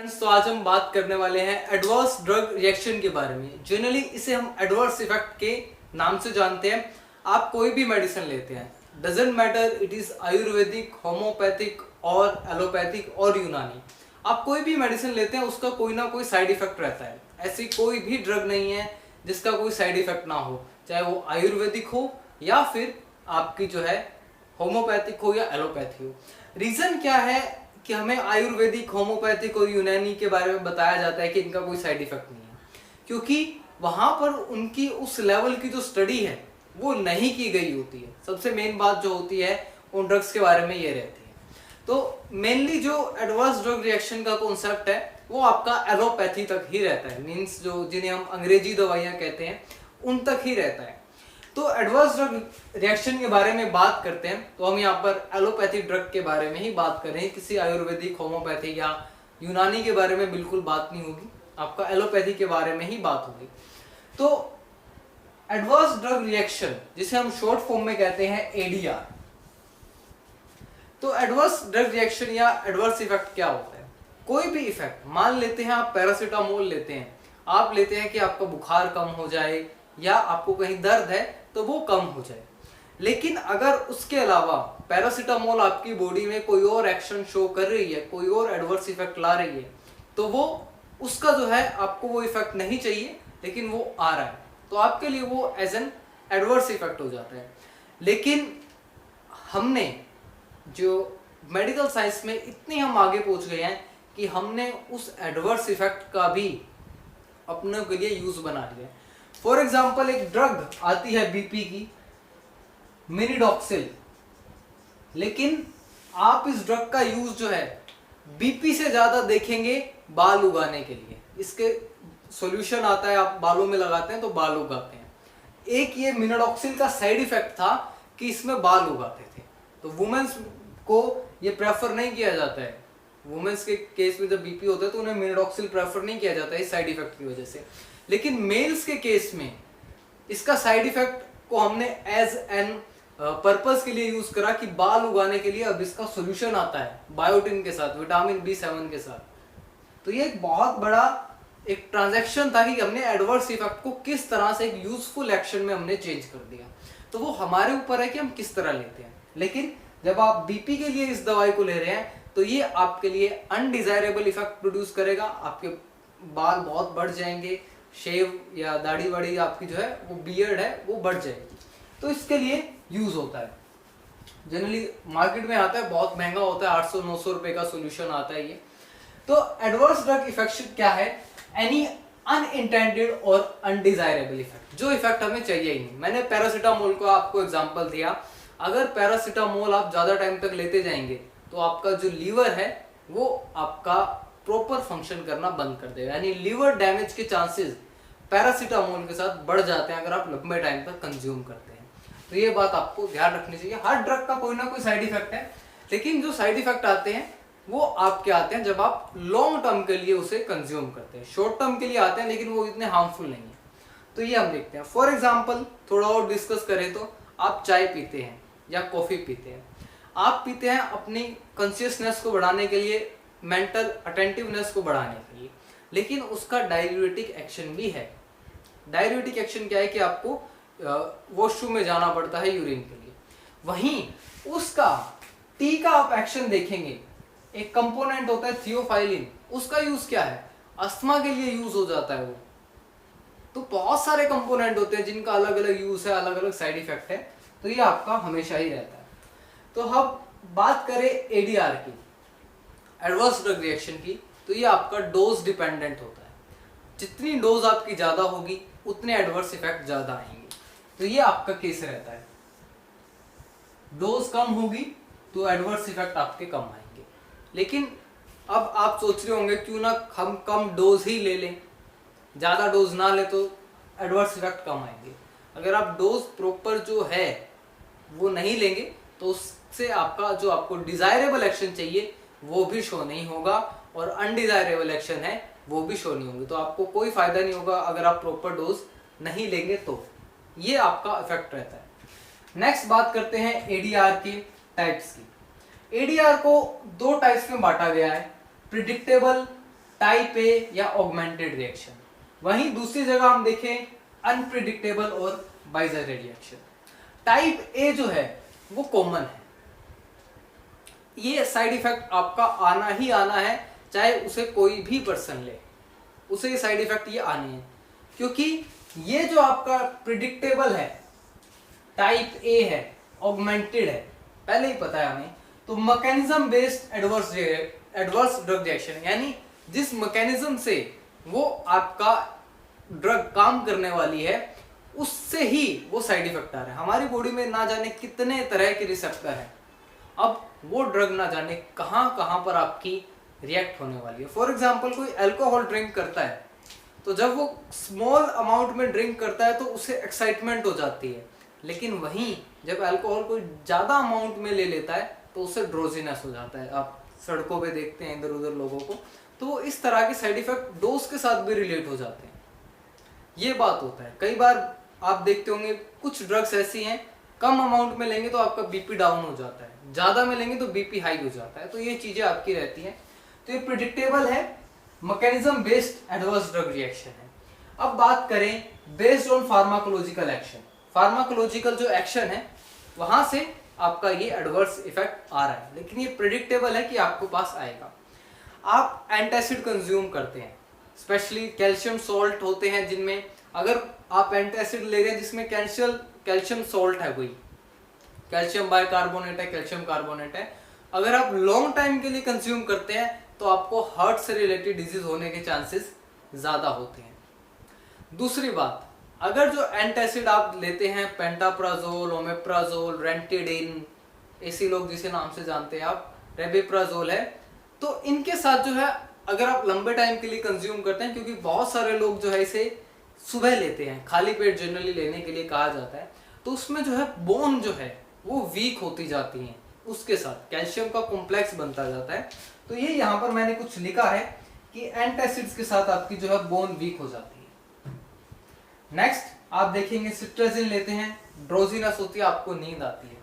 Friends, तो आज हम बात करने वाले हैं एडवर्स ड्रग रिएक्शन के बारे में। जनरली इसे हम एडवर्स इफेक्ट के नाम से जानते हैं। आप कोई भी मेडिसिन लेते हैं, doesn't matter it is Ayurvedic, homeopathic और एलोपैथिक और यूनानी, आप कोई भी मेडिसिन लेते हैं उसका कोई ना कोई साइड इफेक्ट रहता है। ऐसी कोई भी ड्रग नहीं है जिसका कोई साइड इफेक्ट ना हो, चाहे वो आयुर्वेदिक हो या फिर आपकी जो है होम्योपैथिक हो या एलोपैथी हो। रीजन क्या है कि हमें आयुर्वेदिक, होम्योपैथिक और यूनानी के बारे में बताया जाता है कि इनका कोई साइड इफेक्ट नहीं है, क्योंकि वहां पर उनकी उस लेवल की जो स्टडी है वो नहीं की गई होती है। सबसे मेन बात जो होती है उन ड्रग्स के बारे में ये रहती है। तो मेनली जो एडवर्स ड्रग रिएक्शन का कॉन्सेप्ट है वो आपका एलोपैथी तक ही रहता है, मीन्स जो जिन्हें हम अंग्रेजी दवाइयां कहते हैं उन तक ही रहता है। तो एडवर्स ड्रग रिएक्शन के बारे में बात करते हैं तो हम यहाँ पर एलोपैथिक ड्रग के बारे में ही बात कर रहे हैं। किसी आयुर्वेदिक, होम्योपैथिक या यूनानी के बारे में बिल्कुल बात नहीं होगी, आपका एलोपैथी के बारे में ही बात होगी। तो एडवर्स ड्रग रिएक्शन, जिसे हम शॉर्ट फॉर्म में कहते हैं एडीआर। तो एडवर्स ड्रग रिएक्शन या एडवर्स इफेक्ट क्या होता है? कोई भी इफेक्ट, मान लेते हैं आप पैरासीटामोल लेते हैं, आप लेते हैं कि आपका बुखार कम हो जाए या आपको कहीं दर्द है तो वो कम हो जाए, लेकिन अगर उसके अलावा पैरासीटामोल आपकी बॉडी में कोई और एक्शन शो कर रही है, कोई और एडवर्स इफेक्ट ला रही है, तो वो उसका जो है आपको वो इफेक्ट नहीं चाहिए लेकिन वो आ रहा है, तो आपके लिए वो एज एन एडवर्स इफेक्ट हो जाता है। लेकिन हमने जो मेडिकल साइंस में इतने हम आगे पहुंच गए हैं कि हमने उस एडवर्स इफेक्ट का भी अपने के लिए यूज बना लिया है। फॉर एग्जाम्पल, एक ड्रग आती है बीपी की, मिनिडॉक्सिल, लेकिन आप इस ड्रग का यूज जो है बीपी से ज्यादा देखेंगे बाल उगाने के लिए। इसके सॉल्यूशन आता है, आप बालों में लगाते हैं तो बाल उगाते हैं। एक ये मिनिडॉक्सिल का साइड इफेक्ट था कि इसमें बाल उगाते थे, तो वुमेन्स को ये प्रेफर नहीं किया जाता है। वुमेन्स के केस में जब बीपी होता है तो उन्हें मिनिडॉक्सिल प्रेफर नहीं किया जाता है इस साइड इफेक्ट की वजह से। लेकिन मेल्स के केस में इसका साइड इफेक्ट को हमने एज एन पर्पस के लिए यूज करा कि बाल उगाने के लिए अब इसका सॉल्यूशन आता है बायोटिन के साथ, विटामिन B7 के साथ। तो ये एक बहुत बड़ा एक ट्रांजैक्शन था कि हमने एडवर्स इफेक्ट को किस तरह से एक यूजफुल एक्शन में हमने चेंज कर दिया। तो वो हमारे ऊपर है कि हम किस तरह लेते हैं। लेकिन जब आप बीपी के लिए इस दवाई को ले रहे हैं तो ये आपके लिए अनडिजायरेबल इफेक्ट प्रोड्यूस करेगा। आपके बाल बहुत बढ़ जाएंगे, शेव या दाढ़ी वाड़ी आपकी जो है वो बियर्ड है वो बढ़ जाएगी, तो इसके लिए यूज होता है। जनरली मार्केट में आता है, बहुत महंगा होता है, 800-900 रुपए का सोल्यूशन आता है ये। तो एडवर्स ड्रग इफेक्ट क्या है? एनी अनइंटेंडेड और अनडिजायरेबल इफेक्ट, जो इफेक्ट हमें चाहिए ही नहीं। मैंने पैरासीटामोल को आपको एग्जांपल दिया। अगर पैरासीटामोल आप ज्यादा टाइम तक लेते जाएंगे तो आपका जो लीवर है वो आपका प्रॉपर फंक्शन करना बंद कर देगा, यानी लीवर डैमेज के चांसेस पैरासीटामोल के साथ बढ़ जाते हैं अगर आप लंबे टाइम तक कंज्यूम करते हैं। तो ये बात आपको ध्यान रखनी चाहिए। हर ड्रग का कोई ना कोई साइड इफेक्ट है, लेकिन जो साइड इफेक्ट आते हैं वो आपके आते हैं जब आप लॉन्ग टर्म के लिए उसे कंज्यूम करते हैं। शॉर्ट टर्म के लिए आते हैं लेकिन वो इतने हार्मफुल नहीं है। तो ये हम देखते हैं। फॉर एग्जाम्पल, थोड़ा और डिस्कस करें तो आप चाय पीते हैं या कॉफी पीते हैं। आप पीते हैं अपनी कॉन्शियसनेस को बढ़ाने के लिए, मेंटल अटेंटिवनेस को बढ़ाने के लिए, लेकिन उसका डाययूरेटिक एक्शन भी है। डाययूरेटिक एक्शन क्या है कि आपको वॉशरूम में जाना पड़ता है यूरिन के लिए। वहीं उसका टी का आप एक्शन देखेंगे, एक कंपोनेंट होता है थियोफाइलिन, उसका यूज क्या है? अस्थमा के लिए यूज हो जाता है वो। तो बहुत सारे कंपोनेंट होते हैं जिनका अलग अलग यूज है, अलग अलग साइड इफेक्ट है, तो ये आपका हमेशा ही रहता है। तो हम बात करें एडीआर की, एडवर्स ड्रग रिएक्शन की, तो ये आपका डोज डिपेंडेंट होता है। जितनी डोज आपकी ज्यादा होगी उतने एडवर्स इफेक्ट ज्यादा आएंगे। तो ये आपका केस रहता है। डोज कम होगी तो एडवर्स इफेक्ट आपके कम आएंगे। लेकिन अब आप सोच रहे होंगे क्यों ना हम कम डोज ही ले लें, ज्यादा डोज ना ले तो एडवर्स इफेक्ट कम आएंगे। अगर आप डोज प्रॉपर जो है वो नहीं लेंगे तो उससे आपका जो आपको डिजायरेबल एक्शन चाहिए वो भी शो नहीं होगा और अनडिजायरेबल एक्शन है वो भी शो नहीं होंगे। तो आपको कोई फायदा नहीं होगा अगर आप प्रॉपर डोज नहीं लेंगे। तो ये आपका इफेक्ट रहता है। नेक्स्ट बात करते हैं एडीआर के टाइप्स की। एडीआर को दो टाइप्स में बांटा गया है, प्रिडिक्टेबल टाइप ए या ऑगमेंटेड रिएक्शन। वहीं दूसरी जगह हम देखें अनप्रिडिक्टेबल और बाइजेरी रिएक्शन। टाइप ए जो है वो कॉमन है, ये साइड इफेक्ट आपका आना ही आना है, चाहे उसे कोई भी पर्सन ले, उसे ये साइड इफेक्ट ये आने हैं। क्योंकि ये जो आपका प्रिडिक्टेबल है, टाइप ए है, ऑगमेंटेड है, पहले ही पता है हमें, तो mechanism based adverse drug reaction, यानी जिस मैकेनिज्म से वो आपका ड्रग काम करने वाली है उससे ही वो साइड इफेक्ट आ रहा है। हमारी बॉडी में ना जाने कितने तरह के रिसेप्टर हैं, अब वो ड्रग ना जाने कहां कहां पर आपकी रिएक्ट होने वाली है। फॉर एग्जाम्पल कोई अल्कोहल ड्रिंक करता है, तो जब वो स्मॉल अमाउंट में ड्रिंक करता है तो उसे एक्साइटमेंट हो जाती है, लेकिन वहीं जब अल्कोहल कोई ज़्यादा अमाउंट में ले लेता है तो उससे ड्रोजीनेस हो जाता है। आप सड़कों पे देखते हैं इधर उधर लोगों को, तो वो इस तरह के साइड इफेक्ट डोज के साथ भी रिलेट हो जाते हैं। ये बात होता है। कई बार आप देखते होंगे कुछ ड्रग्स ऐसी हैं, कम अमाउंट में लेंगे तो आपका बीपी डाउन हो जाता है, ज़्यादा में लेंगे तो बीपी हाई हो जाता है। तो ये चीज़ें आपकी रहती हैं। तो ये प्रिडिक्टेबल है, mechanism based adverse drug reaction है। अब बात करें based on pharmacological action. Pharmacological जो एक्शन है वहां से आपका ये एडवर्स इफेक्ट आ रहा है, लेकिन ये प्रिडिक्टेबल है कि आपको पास आएगा। आप एंटासिड कंज्यूम करते हैं, स्पेशली कैल्शियम सॉल्ट होते हैं जिनमें, अगर आप एंटासिड ले रहे हैं जिसमें कैल्शियम सॉल्ट है, कोई कैल्शियम बाइकार्बोनेट है, कैल्शियम कार्बोनेट है, अगर आप लॉन्ग टाइम के लिए कंज्यूम करते हैं तो आपको हार्ट से रिलेटेड डिजीज होने के चांसेस ज़्यादा होते हैं। दूसरी बात, अगर जो एंटासिड आप लेते हैं, पेंटाप्राजोल, ओमेप्राजोल, रेंटिडिन, ऐसी लोग जिसे नाम से जानते हैं आप, रेबिप्राजोल है, तो इनके साथ जो है अगर आप लंबे टाइम के लिए कंज्यूम करते हैं, क्योंकि बहुत सारे लोग जो है इसे सुबह लेते हैं, खाली पेट जनरली लेने के लिए कहा जाता है, तो उसमें जो है बोन जो है वो वीक होती जाती है, उसके साथ कैल्शियम का कॉम्प्लेक्स बनता जाता है। तो ये यहाँ पर मैंने कुछ लिखा है कि एंटासिड्स के साथ आपकी जो है बोन वीक हो जाती है। नेक्स्ट आप देखेंगे सिट्राजिन लेते हैं, ड्रोजीनेस होती है, आपको नींद आती है।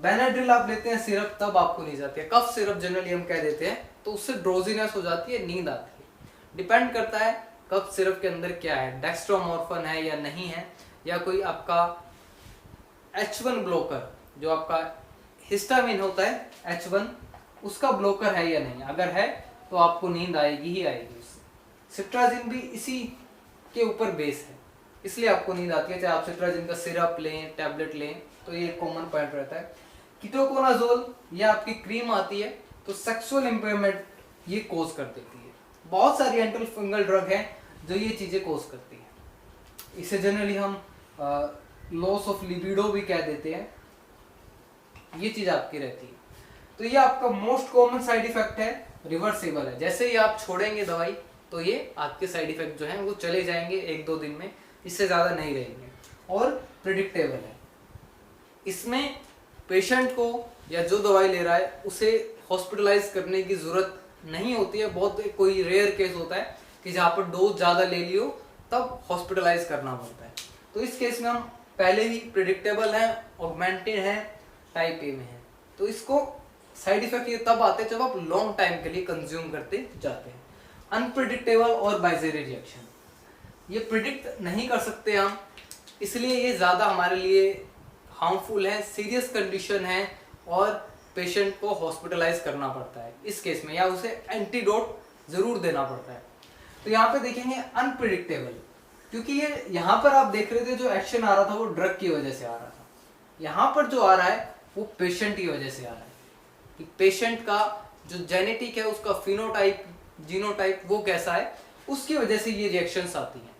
बेनाड्रिल आप लेते हैं सिरप, तब आपको नींद आती है। कफ सिरप जनरली हम कह देते हैं, तो उससे ड्रोजीनेस हो जाती है, नींद आती है। डिपेंड करता है कफ सिरप के अंदर क्या है, डेक्स्ट्रोमोर्फिन है या नहीं है, या कोई आपका H1 ब्लोकर, जो आपका हिस्टामिन होता है H1, उसका ब्लोकर है या नहीं। अगर है तो आपको नींद आएगी ही आएगी उससे। सिट्राजिन भी इसी के ऊपर बेस है, इसलिए आपको नींद आती है, चाहे आप सिट्राजिन का सिरप लें, टैबलेट लें, तो ये कॉमन पॉइंट रहता है। कीटोकोनाजोल, ये आपकी क्रीम आती है, तो सेक्सुअल इंपेयरमेंट ये कोज कर देती है। बहुत सारी एंटी फंगल ड्रग हैं जो ये चीज़ें कोज करती है। इसे जनरली हम लॉस ऑफ लिबिडो भी कह देते हैं, ये चीज़ आपकी रहती है। तो ये आपका मोस्ट कॉमन साइड इफेक्ट है, रिवर्सिबल है। जैसे ही आप छोड़ेंगे दवाई तो ये आपके साइड इफेक्ट जो हैं वो चले जाएंगे 1-2 दिन में, इससे ज़्यादा नहीं रहेंगे, और प्रिडिक्टेबल है। इसमें पेशेंट को या जो दवाई ले रहा है उसे हॉस्पिटलाइज करने की ज़रूरत नहीं होती है। बहुत कोई रेयर केस होता है कि जहाँ पर डोज ज़्यादा ले लियो तब हॉस्पिटलाइज करना पड़ता है। तो इस केस में हम पहले ही प्रिडिक्टेबल है, ऑगमेंटेड है, टाइप ए में है, तो इसको साइड इफेक्ट ये तब आते हैं जब आप लॉन्ग टाइम के लिए कंज्यूम करते जाते हैं। अनप्रिडिक्टेबल और बाइजेरी रिएक्शन, ये प्रिडिक्ट नहीं कर सकते हम, इसलिए ये ज़्यादा हमारे लिए हार्मफुल है, सीरियस कंडीशन है, और पेशेंट को हॉस्पिटलाइज करना पड़ता है इस केस में, या उसे एंटीडोट ज़रूर देना पड़ता है। तो यहाँ पे देखेंगे अनप्रिडिक्टेबल, क्योंकि ये यहाँ पर आप देख रहे थे जो एक्शन आ रहा था वो ड्रग की वजह से आ रहा था, यहाँ पर जो आ रहा है वो पेशेंट की वजह से आ रहा है, कि पेशेंट का जो जेनेटिक है, उसका फिनोटाइप, जीनोटाइप वो कैसा है, उसकी वजह से ये रिएक्शंस आती हैं।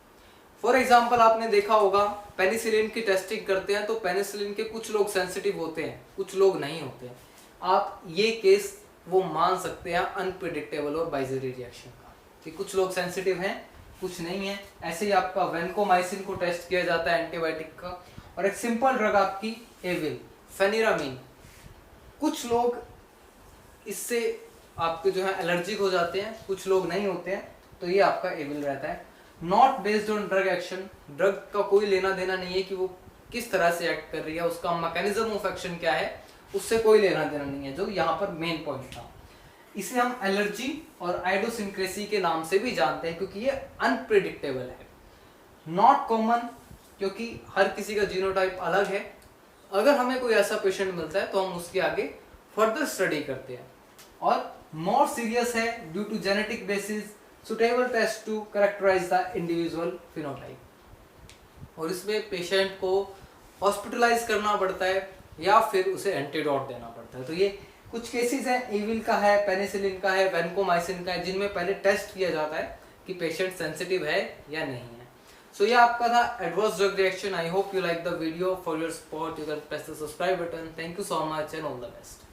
फॉर एग्जाम्पल आपने देखा होगा पेनिसिलिन की टेस्टिंग करते हैं, तो पेनिसिलिन के कुछ लोग सेंसिटिव होते हैं, कुछ लोग नहीं होते हैं। आप ये केस वो मान सकते हैं अनप्रिडिक्टेबल और बाइजेरी रिएक्शन का, कि कुछ लोग सेंसिटिव हैं, कुछ नहीं है। ऐसे ही आपका वेंकोमाइसिन को टेस्ट किया जाता है एंटीबायोटिक का, और एक सिंपल ड्रग आपकी एविल, फेनिरामिन, कुछ लोग इससे आपके जो है एलर्जिक हो जाते हैं, कुछ लोग नहीं होते हैं, तो ये आपका एविल रहता है। Not based on drug action, drug का कोई लेना देना नहीं है कि वो किस तरह से एक्ट कर रही है, उसका मैकेनिज्म ऑफ एक्शन क्या है, उससे कोई लेना देना नहीं है, जो यहाँ पर मेन पॉइंट था। इसे हम एलर्जी और आइडियोसिंक्रेसी के नाम से भी जानते हैं, क्योंकि ये अनप्रिडिक्टेबल है, नॉट कॉमन, क्योंकि हर किसी का जीनोटाइप अलग है। अगर हमें कोई ऐसा पेशेंट मिलता है तो हम उसके आगे फर्दर स्टडी करते हैं। और मोर सीरियस है due to genetic basis, suitable test to characterise the individual phenotype. और इसमें पेशेंट को हॉस्पिटलाइज करना पड़ता है या फिर उसे एंटीडोट देना पड़ता है। तो ये कुछ केसेस हैं, एविल का है, पेनिसिलिन का है, वैनकोमाइसिन का है, जिनमें पहले टेस्ट किया जाता है कि पेशेंट सेंसिटिव है या नहीं है। सो ये आपका था adverse drug reaction. I hope you like the video. For your support you can press the subscribe button. Thank you so much and all the best.